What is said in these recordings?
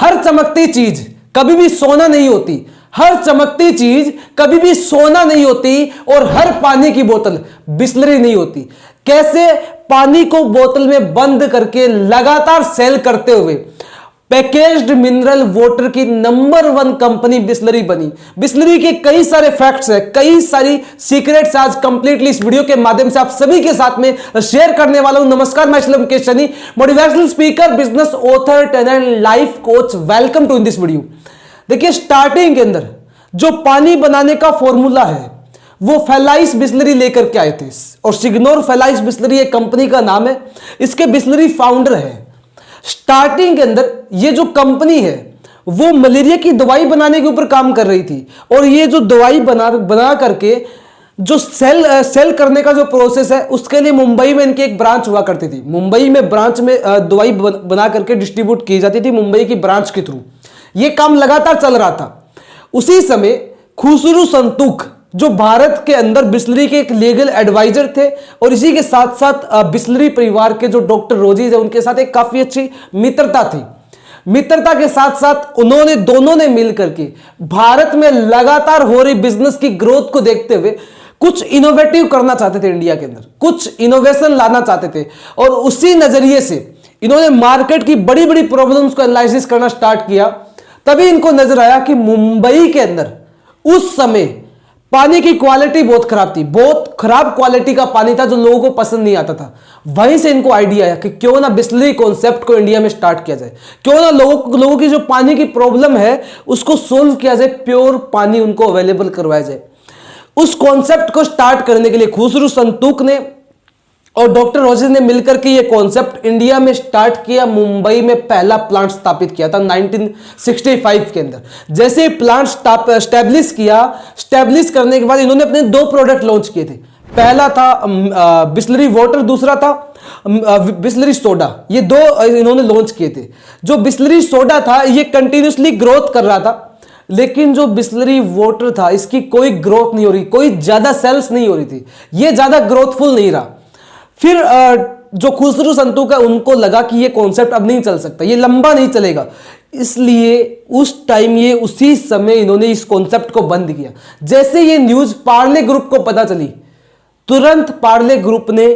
हर चमकती चीज कभी भी सोना नहीं होती, हर चमकती चीज कभी भी सोना नहीं होती, और हर पानी की बोतल बिस्लरी नहीं होती। कैसे? पानी को बोतल में बंद करके लगातार सेल करते हुए पैकेज्ड मिनरल वाटर की नंबर 1 कंपनी बिस्लरी बनी। बिस्लरी के कई सारे फैक्ट्स हैं, कई सारी सीक्रेट्स आज कंप्लीटली इस वीडियो के माध्यम से आप सभी के साथ में शेयर करने वाला हूं। नमस्कार, मैं शिलम के Shani, motivational speaker, business author, trainer, life coach. Welcome to in this video. देखिए, स्टार्टिंग के अंदर जो पानी बनाने का फॉर्मूला है वो फैलाइस बिस्लरी लेकर के आए थे, और सिग्नोर फैलाइस बिस्लरी एक कंपनी का नाम है। इसके बिस्लरी फाउंडर है। स्टार्टिंग के अंदर ये जो कंपनी है वो मलेरिया की दवाई बनाने के ऊपर काम कर रही थी, और ये जो दवाई बना करके जो सेल करने का जो प्रोसेस है उसके लिए मुंबई में इनकी एक ब्रांच हुआ करती थी। मुंबई में ब्रांच में दवाई बना करके डिस्ट्रीब्यूट की जाती थी मुंबई की ब्रांच के थ्रू। ये काम लगातार चल रहा था। उसी समय खुसरू संतूख जो भारत के अंदर बिस्लरी के एक लीगल एडवाइजर थे, और इसी के साथ साथ बिस्लरी परिवार के जो डॉक्टर रोजीज है उनके साथ एक काफी अच्छी मित्रता थी। मित्रता के साथ साथ दोनों ने मिलकर के भारत में लगातार हो रही बिजनेस की ग्रोथ को देखते हुए कुछ इनोवेटिव करना चाहते थे, इंडिया के अंदर कुछ इनोवेशन लाना चाहते थे। और उसी नजरिए से इन्होंने मार्केट की बड़ी बड़ी प्रॉब्लम्स को एनालिसिस करना स्टार्ट किया। तभी इनको नजर आया कि मुंबई के अंदर उस समय पानी की क्वालिटी बहुत खराब थी, बहुत खराब क्वालिटी का पानी था जो लोगों को पसंद नहीं आता था। वहीं से इनको आइडिया आया कि क्यों ना बिस्लरी कॉन्सेप्ट को इंडिया में स्टार्ट किया जाए, क्यों ना लोगों की जो पानी की प्रॉब्लम है उसको सोल्व किया जाए, प्योर पानी उनको अवेलेबल करवाया जाए। उस कॉन्सेप्ट को स्टार्ट करने के लिए खुसरू संतूख ने और डॉक्टर रोजेज ने मिलकर के ये कॉन्सेप्ट इंडिया में स्टार्ट किया। मुंबई में पहला प्लांट स्थापित किया था 1965 के अंदर। जैसे प्लांट स्टैब्लिश करने के बाद इन्होंने अपने 2 प्रोडक्ट लॉन्च किए थे। पहला था बिस्लरी वाटर, दूसरा था बिस्लरी सोडा। ये 2 इन्होंने लॉन्च किए थे। जो बिस्लरी सोडा था ये कंटिन्यूसली ग्रोथ कर रहा था, लेकिन जो बिस्लरी वाटर था इसकी कोई ग्रोथ नहीं हो रही, कोई ज्यादा सेल्स नहीं हो रही थी, ये ज्यादा ग्रोथफुल नहीं रहा। फिर जो खुसरू संतूख है उनको लगा कि ये कॉन्सेप्ट अब नहीं चल सकता, ये लंबा नहीं चलेगा, इसलिए उसी समय इन्होंने इस कॉन्सेप्ट को बंद किया। जैसे ये न्यूज पार्ले ग्रुप को पता चली, तुरंत पार्ले ग्रुप ने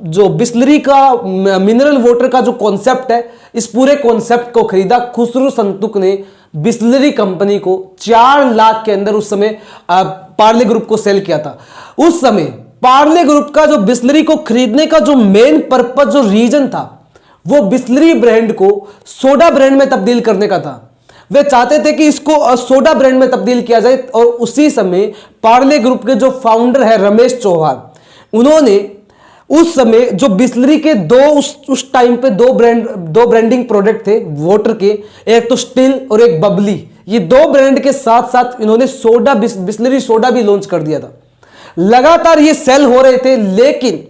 जो बिस्लरी का मिनरल वाटर का जो कॉन्सेप्ट है इस पूरे कॉन्सेप्ट को खरीदा। खुसरू संतूख ने बिस्लरी कंपनी को 4 लाख के अंदर उस समय पार्ले ग्रुप को सेल किया था। उस समय पार्ले ग्रुप का जो बिस्लरी को खरीदने का जो मेन पर्पस, जो रीजन था, वो बिस्लरी ब्रांड को सोडा ब्रांड में तब्दील करने का था। वे चाहते थे कि इसको सोडा ब्रांड में तब्दील किया जाए। और उसी समय पार्ले ग्रुप के जो फाउंडर है रमेश चौहान, उन्होंने उस समय जो बिस्लरी के उस टाइम पे दो ब्रांडिंग प्रोडक्ट थे वाटर के, एक तो स्टिल और एक बबली। ये 2 ब्रांड के साथ साथ इन्होंने बिस्लरी सोडा भी लॉन्च कर दिया था। लगातार ये सेल हो रहे थे, लेकिन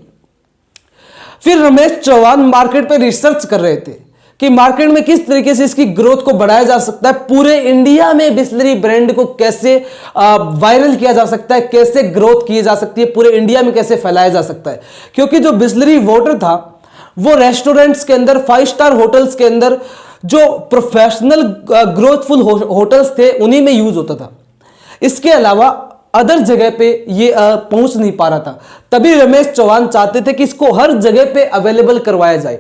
फिर रमेश चौहान मार्केट पे रिसर्च कर रहे थे कि मार्केट में किस तरीके से इसकी ग्रोथ को बढ़ाया जा सकता है, पूरे इंडिया में बिस्लरी ब्रांड को कैसे वायरल किया जा सकता है, कैसे ग्रोथ की जा सकती है, पूरे इंडिया में कैसे फैलाया जा सकता है। क्योंकि जो बिस्लरी वाटर था वो रेस्टोरेंट्स के अंदर, 5 स्टार होटल्स के अंदर, जो प्रोफेशनल ग्रोथफुल होटल्स थे उन्हीं में यूज होता था। इसके अलावा अदर जगह पे ये पहुंच नहीं पा रहा था। तभी रमेश चौहान चाहते थे कि इसको हर जगह पे अवेलेबल करवाया जाए।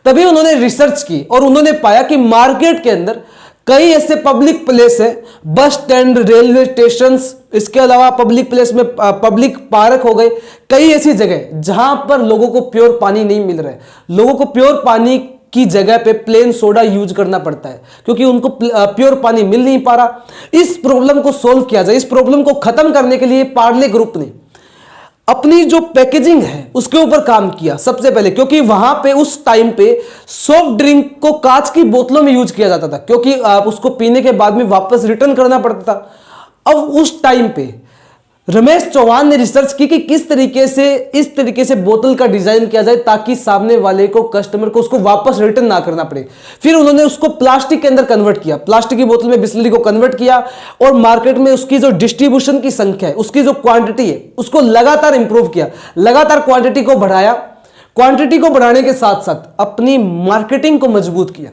तभी उन्होंने रिसर्च की और उन्होंने पाया कि मार्केट के अंदर कई ऐसे पब्लिक प्लेस है, बस स्टैंड, रेलवे स्टेशन, इसके अलावा पब्लिक प्लेस में पब्लिक पार्क हो गए, कई ऐसी जगह जहां पर लोगों को प्योर पानी नहीं मिल रहा है। लोगों को प्योर पानी की जगह पे प्लेन सोडा यूज करना पड़ता है क्योंकि उनको प्योर पानी मिल नहीं पा रहा। इस प्रॉब्लम को सोल्व किया जाए, इस प्रॉब्लम को खत्म करने के लिए पार्ले ग्रुप ने अपनी जो पैकेजिंग है उसके ऊपर काम किया सबसे पहले। क्योंकि वहां पे उस टाइम पे सॉफ्ट ड्रिंक को कांच की बोतलों में यूज किया जाता था, क्योंकि उसको पीने के बाद में वापस रिटर्न करना पड़ता था। अब उस टाइम पे रमेश चौहान ने रिसर्च की कि किस तरीके से इस तरीके से बोतल का डिजाइन किया जाए ताकि सामने वाले को, कस्टमर को, उसको वापस रिटर्न ना करना पड़े। फिर उन्होंने उसको प्लास्टिक के अंदर कन्वर्ट किया, प्लास्टिक की बोतल में बिस्लरी को कन्वर्ट किया और मार्केट में उसकी जो डिस्ट्रीब्यूशन की संख्या है, उसकी जो क्वांटिटी है, उसको लगातार इंप्रूव किया, लगातार क्वांटिटी को बढ़ाया। क्वांटिटी को बढ़ाने के साथ साथ अपनी मार्केटिंग को मजबूत किया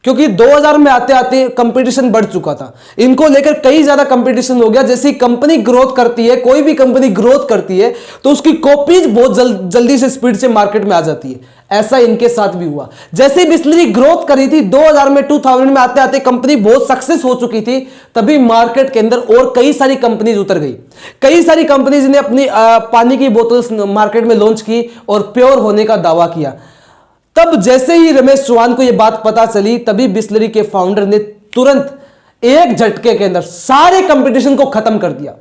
क्योंकि 2000 में आते आते कंपटीशन बढ़ चुका था, इनको लेकर कई ज्यादा कंपटीशन हो गया। जैसे कंपनी ग्रोथ करती है, कोई भी कंपनी ग्रोथ करती है तो उसकी कॉपीज बहुत जल्दी से स्पीड से मार्केट में आ जाती है। ऐसा इनके साथ भी हुआ। जैसे ही बिस्लरी ग्रोथ करी थी 2000 में, 2000 में आते आते कंपनी बहुत सक्सेस हो चुकी थी, तभी मार्केट के अंदर और कई सारी कंपनीज उतर गई। कई सारी कंपनीज ने अपनी पानी की बोतल्स मार्केट में लॉन्च की और प्योर होने का दावा किया। तब जैसे ही रमेश चौहान को यह बात पता चली, तभी बिस्लरी के फाउंडर ने तुरंत एक झटके के अंदर सारे कंपटीशन को खत्म कर दिया।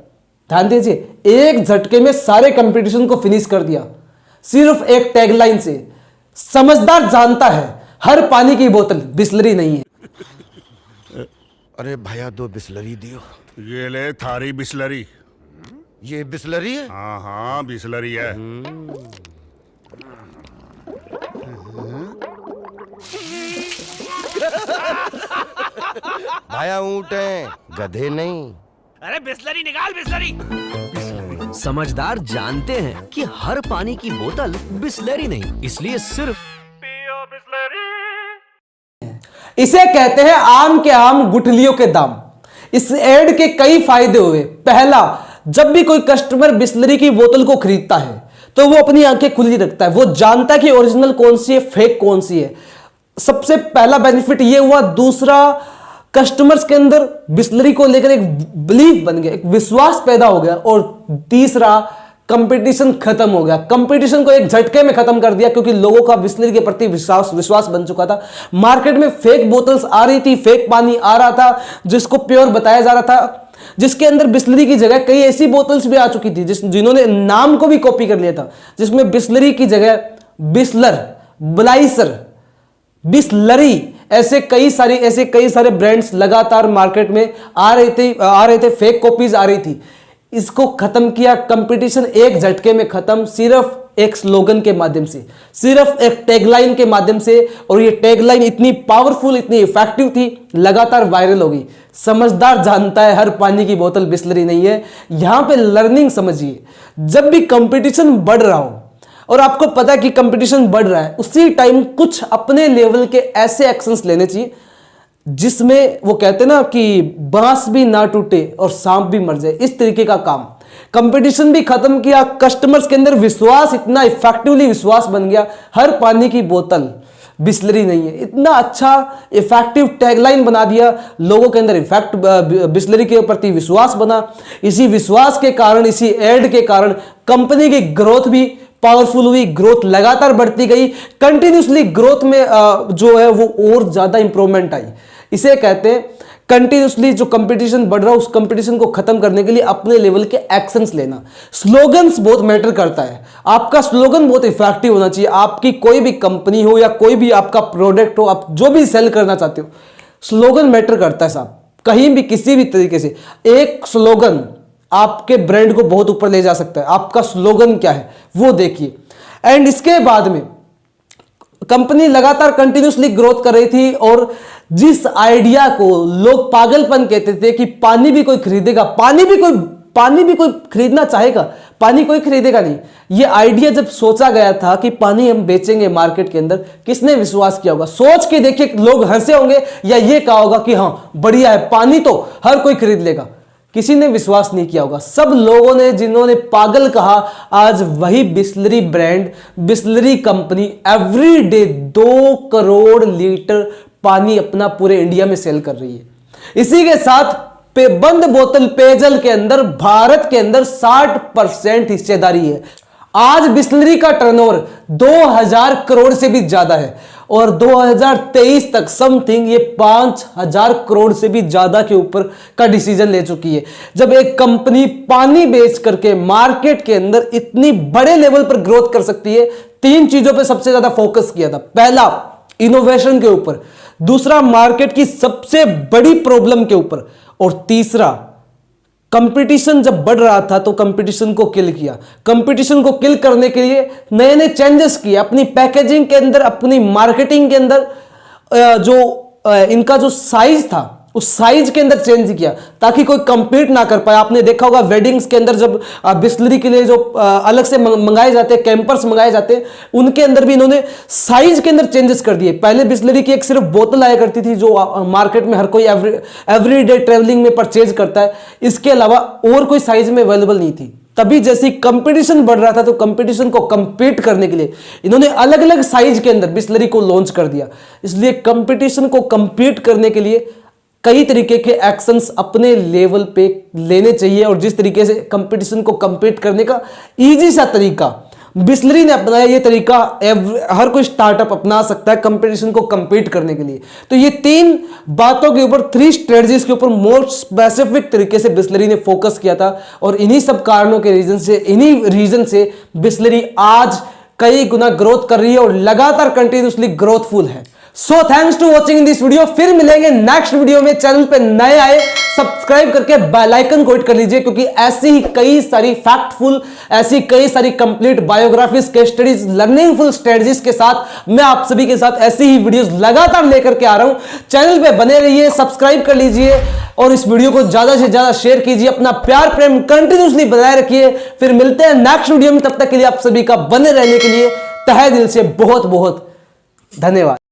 ध्यान दीजिए, एक झटके में सारे कंपटीशन को फिनिश कर दिया, सिर्फ एक टैगलाइन से। समझदार जानता है हर पानी की बोतल बिस्लरी नहीं है। अरे भैया 2 बिस्लरी दियो। ये ले थारी बिस्लरी। ये बिस्लरी है? हाँ हाँ बिस्लरी है। भैया ऊंट है, गधे नहीं। अरे बिस्लरी निकाल, बिस्लरी। समझदार जानते हैं कि हर पानी की बोतल बिस्लरी नहीं, इसलिए सिर्फ पियो बिस्लरी। इसे कहते हैं आम के आम गुठलियों के दाम। इस एड के कई फायदे हुए। पहला, जब भी कोई कस्टमर बिस्लरी की बोतल को खरीदता है तो वो अपनी आंखें खुली रखता है, वो जानता है कि ओरिजिनल कौन सी है, फेक कौन सी है। सबसे पहला बेनिफिट ये हुआ। दूसरा, कस्टमर्स के अंदर बिस्लरी को लेकर एक बिलीफ बन गया, एक विश्वास पैदा हो गया। और तीसरा, कंपटीशन खत्म हो गया। कंपटीशन को एक झटके में खत्म कर दिया, क्योंकि लोगों का बिस्लरी के प्रति विश्वास बन चुका था। मार्केट में फेक बोतल्स आ रही थी, फेक पानी आ रहा था जिसको प्योर बताया जा रहा था, जिसके अंदर बिस्लरी की जगह कई ऐसी बोतल्स भी आ चुकी थी जिन्होंने नाम को भी कॉपी कर लिया था, जिसमें बिस्लरी की जगह बिस्लर, ब्लाइसर, बिस्लरी ऐसे कई सारे ब्रांड्स लगातार मार्केट में आ रहे थे। फेक कॉपीज आ रही थी। इसको खत्म किया, कंपटीशन एक झटके में खत्म, सिर्फ एक स्लोगन के माध्यम से, सिर्फ एक टैगलाइन के माध्यम से। और ये टैगलाइन इतनी पावरफुल, इतनी इफेक्टिव थी, लगातार वायरल हो गई। समझदार जानता है हर पानी की बोतल बिस्लरी नहीं है। यहां पे लर्निंग समझिए, जब भी कंपटीशन बढ़ रहा हो और आपको पता है कि कंपटीशन बढ़ रहा है, उसी टाइम कुछ अपने लेवल के ऐसे एक्शंस लेने चाहिए जिसमें वो कहते हैं ना कि बांस भी ना टूटे और सांप भी मर जाए, इस तरीके का काम। कंपटीशन भी खत्म किया, कस्टमर्स के अंदर विश्वास, इतना इफेक्टिवली विश्वास बन गया, हर पानी की बोतल बिस्लरी नहीं है। इतना अच्छा इफेक्टिव टैगलाइन बना दिया, लोगों के अंदर इफेक्ट बिस्लरी के प्रति विश्वास बना। इसी विश्वास के कारण, इसी एड के कारण कंपनी की ग्रोथ भी पावरफुल हुई, ग्रोथ लगातार बढ़ती गई। कंटिन्यूसली ग्रोथ में जो है वो और ज्यादा इंप्रूवमेंट आई। इसे कहते हैं कंटिन्यूसली जो कंपटीशन बढ़ रहा है, उस कंपटीशन को खत्म करने के लिए अपने लेवल के एक्शंस लेना। स्लोगन्स बहुत मैटर करता है। आपका स्लोगन बहुत इफेक्टिव होना चाहिए। आपकी कोई भी कंपनी हो या कोई भी आपका प्रोडक्ट हो, आप जो भी सेल करना चाहते हो, स्लोगन मैटर करता है साहब। कहीं भी किसी भी तरीके से एक स्लोगन आपके ब्रांड को बहुत ऊपर ले जा सकता है। आपका स्लोगन क्या है वो देखिए। एंड इसके बाद में कंपनी लगातार कंटिन्यूसली ग्रोथ कर रही थी, और जिस आइडिया को लोग पागलपन कहते थे कि पानी भी कोई खरीदेगा, पानी भी कोई खरीदना चाहेगा, पानी कोई खरीदेगा नहीं, ये आइडिया जब सोचा गया था कि पानी हम बेचेंगे मार्केट के अंदर, किसने विश्वास किया होगा? सोच के देखिए, लोग हंसे होंगे या ये कहा होगा कि हाँ बढ़िया है, पानी तो हर कोई खरीद लेगा। किसी ने विश्वास नहीं किया होगा। सब लोगों ने, जिन्होंने पागल कहा, आज वही Bisleri brand, Bisleri company every day 2 crore litre पानी अपना पूरे इंडिया में सेल कर रही है। इसी के साथ बंद बोतल पेयजल के अंदर भारत के अंदर 60% हिस्सेदारी है। आज बिस्लरी का टर्नओवर 2000 करोड़ से भी ज्यादा है, और 2023 तक समथिंग ये 5000 करोड़ से भी ज्यादा के ऊपर का डिसीजन ले चुकी है। जब एक कंपनी पानी बेच करके मार्केट के अंदर इतनी बड़े लेवल पर ग्रोथ कर सकती है, 3 चीजों पे सबसे ज्यादा फोकस किया था। पहला, इनोवेशन के ऊपर। दूसरा, मार्केट की सबसे बड़ी प्रॉब्लम के ऊपर। और तीसरा, कंपटीशन जब बढ़ रहा था तो कंपटीशन को किल किया। कंपटीशन को किल करने के लिए नए नए चेंजेस किए अपनी पैकेजिंग के अंदर, अपनी मार्केटिंग के अंदर। जो इनका जो साइज था उस साइज के अंदर चेंज किया ताकि कोई कंपीट ना कर पाए। आपने देखा होगा वेडिंग्स के अंदर जब बिस्लरी के लिए जो अलग से मंगाए जाते हैं, कैंपर्स मंगाए जाते हैं, उनके अंदर भी इन्होंने साइज के अंदर चेंजेस कर दिए। पहले बिस्लरी की एक सिर्फ बोतल आया करती थी जो मार्केट में हर कोई एवरीडे ट्रेवलिंग में परचेज करता है, इसके अलावा और कोई साइज में अवेलेबल नहीं थी। तभी जैसे कंपटीशन बढ़ रहा था तो कंपटीशन को कंपीट करने के लिए इन्होंने अलग अलग साइज के अंदर बिस्लरी को लॉन्च कर दिया। इसलिए कंपटीशन को कंपीट करने के लिए कई तरीके के एक्शंस अपने लेवल पे लेने चाहिए, और जिस तरीके से कंपटीशन को कंपीट करने का इजी सा तरीका बिस्लरी ने अपनाया, ये तरीका हर कोई स्टार्टअप अपना सकता है कंपटीशन को कंपीट करने के लिए। तो ये 3 बातों के ऊपर, 3 स्ट्रेटजीज के ऊपर मोर स्पेसिफिक तरीके से बिस्लरी ने फोकस किया था, और इन्हीं सब कारणों के रीजन से बिस्लरी आज कई गुना ग्रोथ कर रही है और लगातार कंटिन्यूसली ग्रोथफुल है। So thanks to watching in this video. फिर मिलेंगे नेक्स्ट वीडियो में। चैनल पे नए आए सब्सक्राइब करके बेल आइकन को हिट कर लीजिए, क्योंकि ऐसी ही कई सारी फैक्टफुल, ऐसी कई सारी complete biographies, case studies, learningful strategies के साथ मैं आप सभी के साथ ऐसी ही वीडियोस लगातार लेकर के आ रहा हूं। चैनल पे बने रहिए, सब्सक्राइब कर लीजिए और इस वीडियो को ज्यादा से ज्यादा शेयर कीजिए। अपना प्यार प्रेम कंटिन्यूसली बनाए रखिए। फिर मिलते हैं नेक्स्ट वीडियो में। तब तक के लिए आप सभी का बने रहने के लिए तहे दिल से बहुत बहुत धन्यवाद।